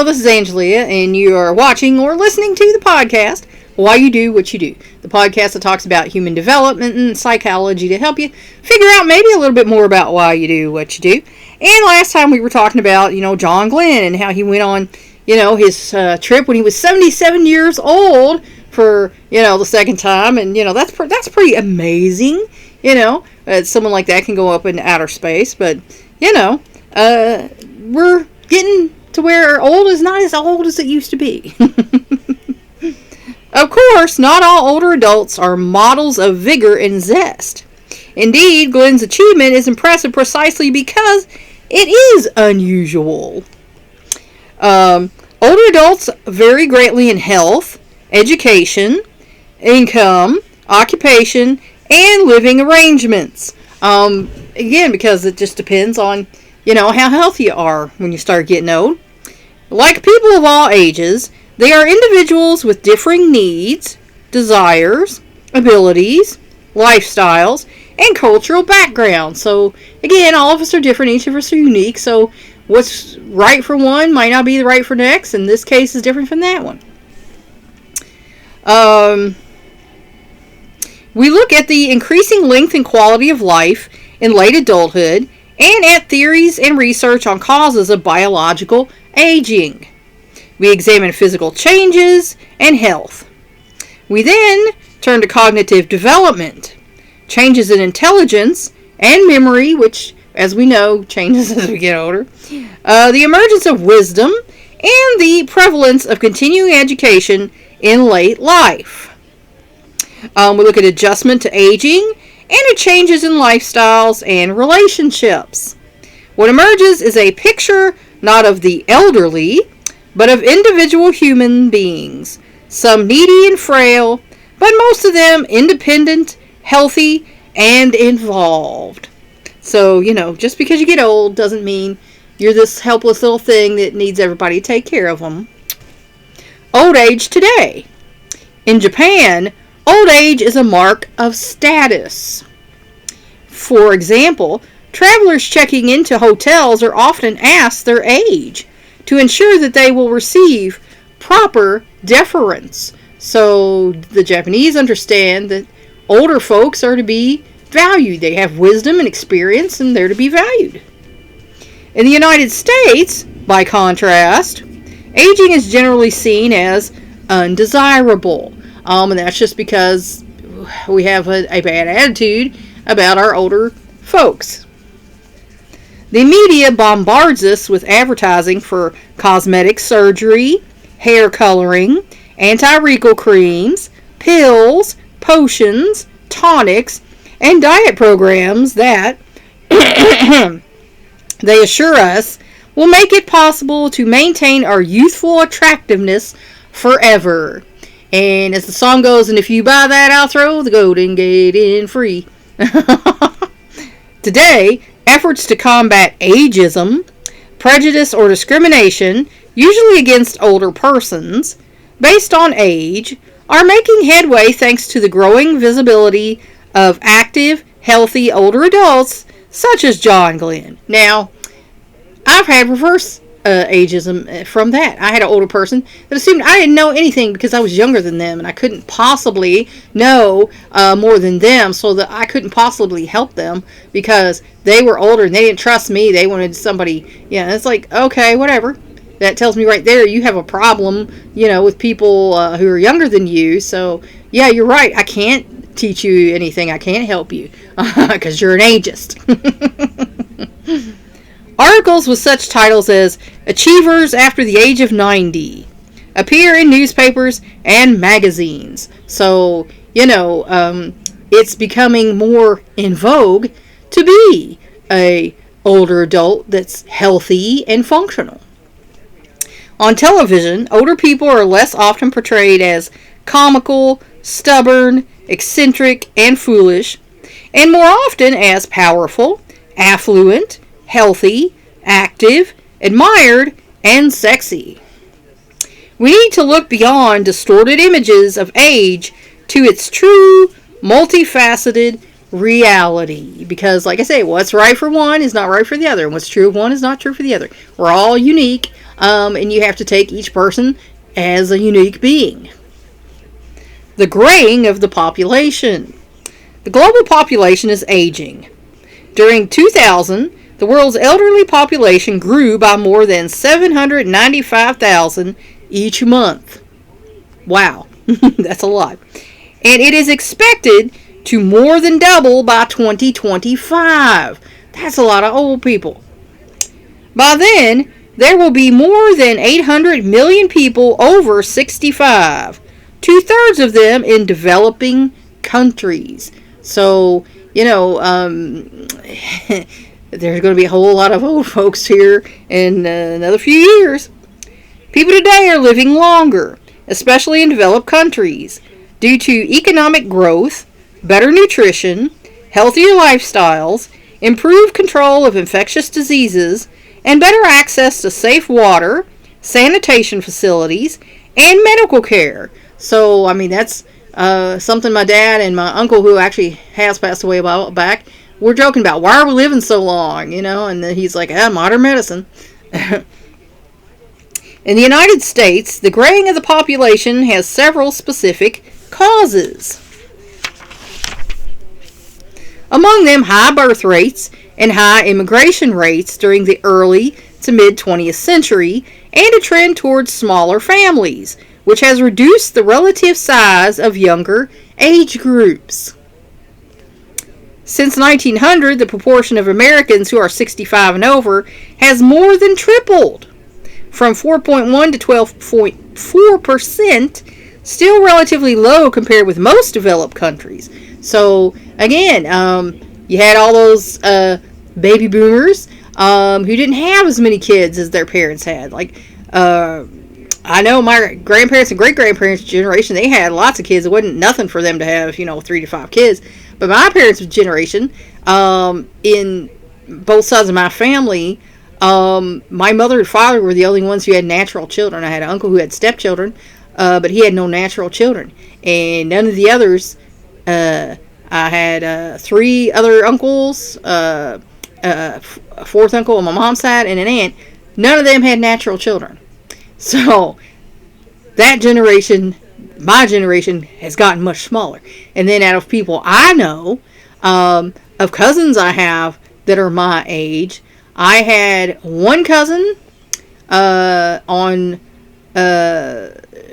Hello, this is Angelia, and you are watching or listening to the podcast, Why You Do What You Do. The podcast that talks about human development and psychology to help you figure out maybe a little bit more about why you do what you do. And last time we were talking about, John Glenn and how he went on, his trip when he was 77 years old for, the second time. And, that's pretty amazing, someone like that can go up in outer space. But, we're getting to where old is not as old as it used to be. Of course, not all older adults are models of vigor and zest. Indeed, Glenn's achievement is impressive precisely because it is unusual. Older adults vary greatly in health, education, income, occupation, and living arrangements. Again, because it just depends on, how healthy you are when you start getting old. Like people of all ages, they are individuals with differing needs, desires, abilities, lifestyles, and cultural backgrounds. So, again, all of us are different. Each of us are unique. So, what's right for one might not be right for next. And this case is different from that one. We look at the increasing length and quality of life in late adulthood and at theories and research on causes of biological aging. We examine physical changes and health. We then turn to cognitive development, changes in intelligence and memory, which, as we know, changes as we get older, the emergence of wisdom, and the prevalence of continuing education in late life. We look at adjustment to aging and at changes in lifestyles and relationships. What emerges is a picture not of the elderly, but of individual human beings, some needy and frail, but most of them independent, healthy, and involved. So, just because you get old doesn't mean you're this helpless little thing that needs everybody to take care of them. Old age today. In Japan, old age is a mark of status. For example, travelers checking into hotels are often asked their age to ensure that they will receive proper deference. So the Japanese understand that older folks are to be valued. They have wisdom and experience, and they're to be valued. In the United States, by contrast, aging is generally seen as undesirable. And that's just because we have a bad attitude about our older folks. The media bombards us with advertising for cosmetic surgery, hair coloring, anti-wrinkle creams, pills, potions, tonics, and diet programs that they assure us will make it possible to maintain our youthful attractiveness forever. And as the song goes, and if you buy that, I'll throw the Golden Gate in free. Today, efforts to combat ageism, prejudice, or discrimination, usually against older persons, based on age, are making headway thanks to the growing visibility of active, healthy older adults such as John Glenn. Now, I've had reverse ageism from that. I had an older person that assumed I didn't know anything because I was younger than them and I couldn't possibly know more than them, so that I couldn't possibly help them because they were older and they didn't trust me. They wanted somebody, it's like, okay, whatever. That tells me right there you have a problem, with people who are younger than you. So, yeah, you're right. I can't teach you anything. I can't help you because you're an ageist. Articles with such titles as Achievers After the Age of 90 appear in newspapers and magazines. So, it's becoming more in vogue to be a older adult that's healthy and functional. On television, older people are less often portrayed as comical, stubborn, eccentric, and foolish, and more often as powerful, affluent, healthy, active, admired, and sexy. We need to look beyond distorted images of age to its true, multifaceted reality. Because, like I say, what's right for one is not right for the other, and what's true of one is not true for the other. We're all unique, and you have to take each person as a unique being. The graying of the population. The global population is aging. During 2000, the world's elderly population grew by more than 795,000 each month. Wow, that's a lot. And it is expected to more than double by 2025. That's a lot of old people. By then, there will be more than 800 million people over 65, 2/3 of them in developing countries. So, there's going to be a whole lot of old folks here in another few years. People today are living longer, especially in developed countries, due to economic growth, better nutrition, healthier lifestyles, improved control of infectious diseases, and better access to safe water, sanitation facilities, and medical care. So, that's something my dad and my uncle, who actually has passed away a while back, we're joking about. Why are we living so long, And then he's like, modern medicine. In the United States, the graying of the population has several specific causes. Among them, high birth rates and high immigration rates during the early to mid-20th century, and a trend towards smaller families, which has reduced the relative size of younger age groups. Since 1900, the proportion of Americans who are 65 and over has more than tripled, from 4.1 to 12.4%, still relatively low compared with most developed countries. So, again, you had all those baby boomers who didn't have as many kids as their parents had. I know my grandparents and great-grandparents' generation, they had lots of kids. It wasn't nothing for them to have, 3 to 5 kids. But my parents' generation, in both sides of my family, my mother and father were the only ones who had natural children. I had an uncle who had stepchildren, but he had no natural children. And none of the others, I had 3 other uncles, a 4th uncle on my mom's side, and an aunt. None of them had natural children. So, that generation, my generation, has gotten much smaller. And then out of people I know, of cousins I have that are my age, I had one cousin on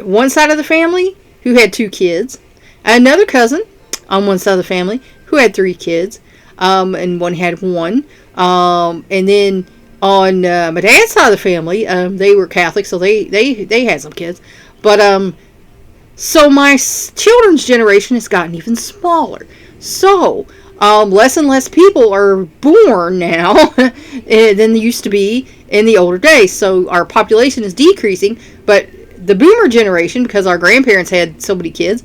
one side of the family who had 2 kids, another cousin on one side of the family who had 3 kids, and one had 1, and then on my dad's side of the family, they were Catholic, so they had some kids, but so my children's generation has gotten even smaller. So less and less people are born now than there used to be in the older days. So our population is decreasing, but the boomer generation, because our grandparents had so many kids,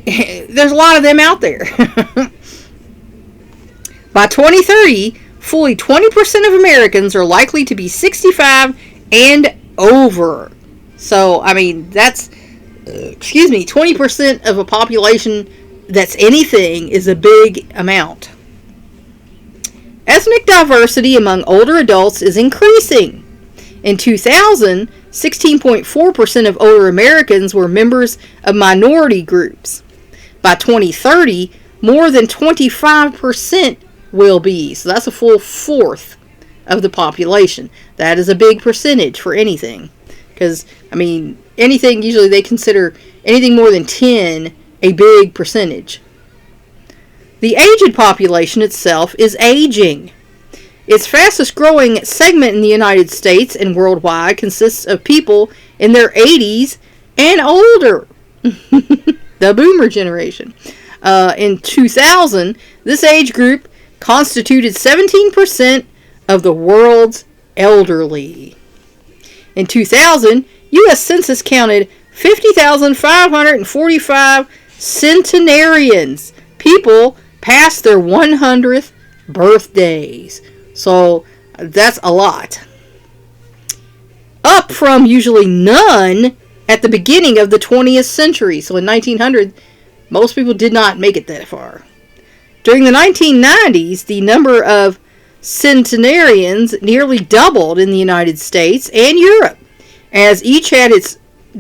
there's a lot of them out there. By 2030, fully 20% of Americans are likely to be 65 and over. So, that's 20% of a population that's anything is a big amount. Ethnic diversity among older adults is increasing. In 2000, 16.4% of older Americans were members of minority groups. By 2030, more than 25% will be. So that's a full 1/4 of the population. That is a big percentage for anything. Because, anything, usually they consider anything more than 10 a big percentage. The aged population itself is aging. Its fastest growing segment in the United States and worldwide consists of people in their 80s and older. The boomer generation. In 2000, this age group constituted 17% of the world's elderly. In 2000, U.S. Census counted 50,545 centenarians, people past their 100th birthdays. So that's a lot. Up from usually none at the beginning of the 20th century. So in 1900, most people did not make it that far. During the 1990s, the number of centenarians nearly doubled in the United States and Europe, as each had its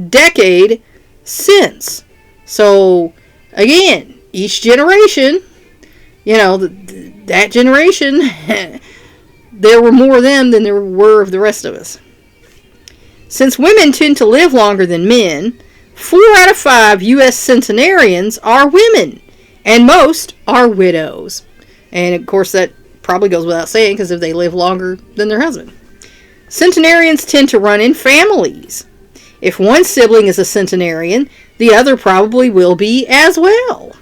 decade since. So, again, each generation, that generation, there were more of them than there were of the rest of us. Since women tend to live longer than men, 4 out of 5 U.S. centenarians are women, and most are widows. And, of course, that probably goes without saying, because if they live longer than their husband. Centenarians tend to run in families. If one sibling is a centenarian, the other probably will be as well.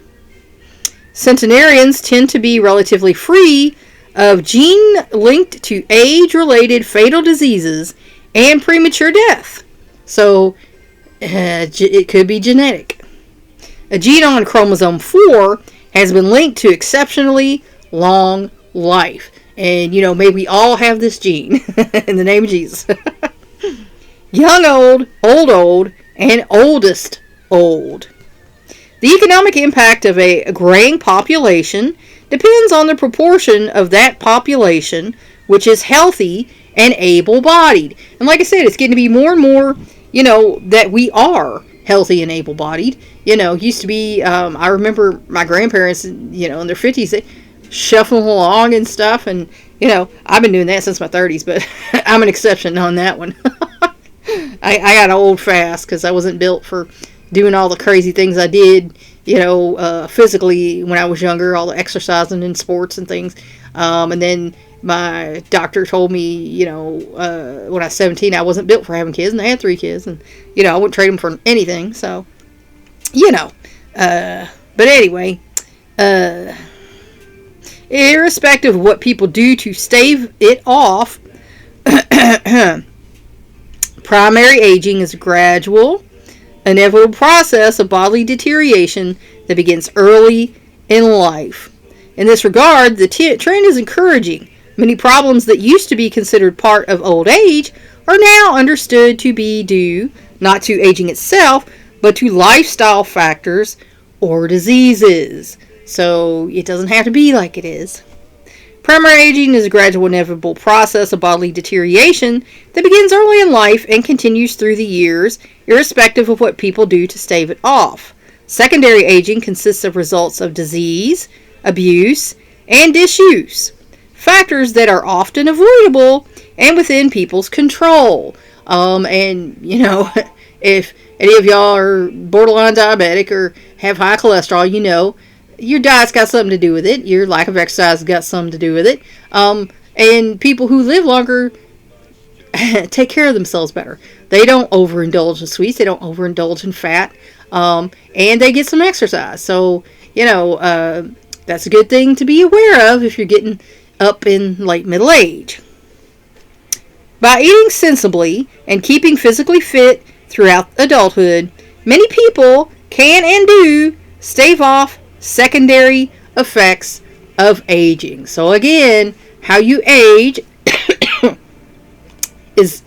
Centenarians tend to be relatively free of gene linked to age-related fatal diseases and premature death. So, it could be genetic. A gene on chromosome 4 has been linked to exceptionally long life. And, may we all have this gene in the name of Jesus. Young old, and oldest old. The economic impact of a graying population depends on the proportion of that population which is healthy and able-bodied. And like I said, it's getting to be more and more, that we are healthy and able-bodied. Used to be, I remember my grandparents, in their 50s, they shuffling along and stuff. And, I've been doing that since my 30s, but I'm an exception on that one. I got old fast because I wasn't built for doing all the crazy things I did, physically when I was younger, all the exercising and sports and things. And then my doctor told me, when I was 17, I wasn't built for having kids, and I had 3 kids, and, I wouldn't trade them for anything. So, but anyway, irrespective of what people do to stave it off, primary aging is a gradual, inevitable process of bodily deterioration that begins early in life. In this regard, the trend is encouraging. Many problems that used to be considered part of old age are now understood to be due not to aging itself, but to lifestyle factors or diseases. So it doesn't have to be like it is. Primary aging is a gradual, inevitable process of bodily deterioration that begins early in life and continues through the years, irrespective of what people do to stave it off. Secondary aging consists of results of disease, abuse, and disuse, factors that are often avoidable and within people's control. If any of y'all are borderline diabetic or have high cholesterol, your diet's got something to do with it. Your lack of exercise has got something to do with it. And people who live longer take care of themselves better. They don't overindulge in sweets. They don't overindulge in fat. And they get some exercise. So, that's a good thing to be aware of if you're getting up in late middle age. By eating sensibly and keeping physically fit throughout adulthood, many people can and do stave off secondary effects of aging. So again, how you age is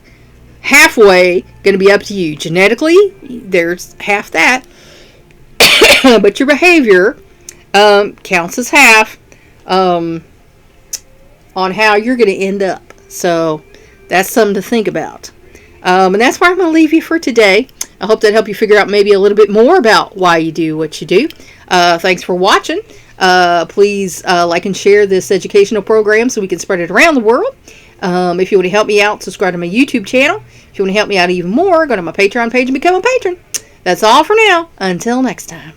halfway going to be up to you. Genetically, there's half that. But your behavior counts as half on how you're going to end up. So that's something to think about. And that's where I'm going to leave you for today. I hope that helped you figure out maybe a little bit more about why you do what you do. Thanks for watching. Please like and share this educational program so we can spread it around the world. If you want to help me out, subscribe to my YouTube channel. If you want to help me out even more, go to my Patreon page and become a patron. That's all for now. Until next time.